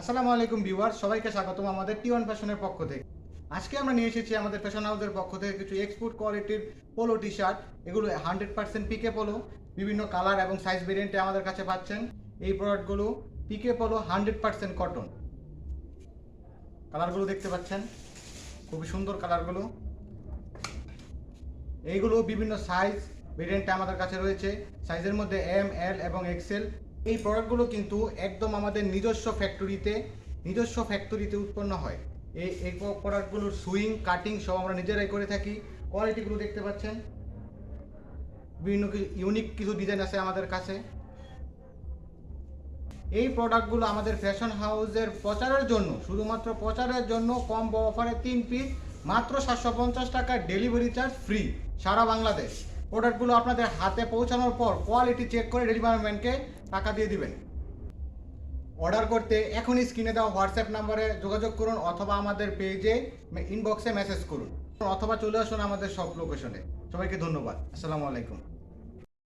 আসসালামু আলাইকুম ভিউয়ার্স, সবাইকে স্বাগতম আমাদের টি1 ফ্যাশনের পক্ষ থেকে। আজকে আমরা নিয়ে এসেছি আমাদের ফ্যাশন হাউসের পক্ষ থেকে কিছু এক্সপোর্ট কোয়ালিটির পোলো টি শার্ট। এগুলো 100% পিকে পোলো, বিভিন্ন কালার এবং সাইজ ভেরিয়েন্টে আমাদের কাছে পাচ্ছেন। এই প্রোডাক্টগুলো পিকে পোলো 100% কটন। কালারগুলো দেখতে পাচ্ছেন, খুবই সুন্দর কালারগুলো। এইগুলো বিভিন্ন সাইজ ভেরিয়েন্টে আমাদের কাছে রয়েছে, সাইজের মধ্যে এম, এল এবং এক্সেল। এই প্রোডাক্টগুলো কিন্তু একদম আমাদের নিজস্ব ফ্যাক্টরিতে উৎপন্ন হয়। এই প্রোডাক্টগুলোর সুইং কাটিং সব আমরা নিজেরাই করে থাকি। কোয়ালিটিগুলো দেখতে পাচ্ছেন, বিভিন্ন ইউনিক কিছু ডিজাইন আছে আমাদের কাছে। এই প্রোডাক্টগুলো আমাদের ফ্যাশন হাউসের প্রচারের জন্য, শুধুমাত্র প্রচারের জন্য কম্বো অফারে 3 পিস মাত্র 750 টাকা, ডেলিভারি চার্জ ফ্রি সারা বাংলাদেশ। প্রোডাক্টগুলো আপনাদের হাতে পৌঁছানোর পর কোয়ালিটি চেক করে ডেলিভারি ম্যানকে টাকা দিয়ে দিবেন। অর্ডার করতে এখনই স্ক্রিনে দেওয়া হোয়াটসঅ্যাপ নাম্বারে যোগাযোগ করুন, অথবা আমাদের পেজে ইনবক্সে মেসেজ করুন, অথবা চলে আসুন আমাদের সব লোকেশনে। সবাইকে ধন্যবাদ। আসসালামু আলাইকুম।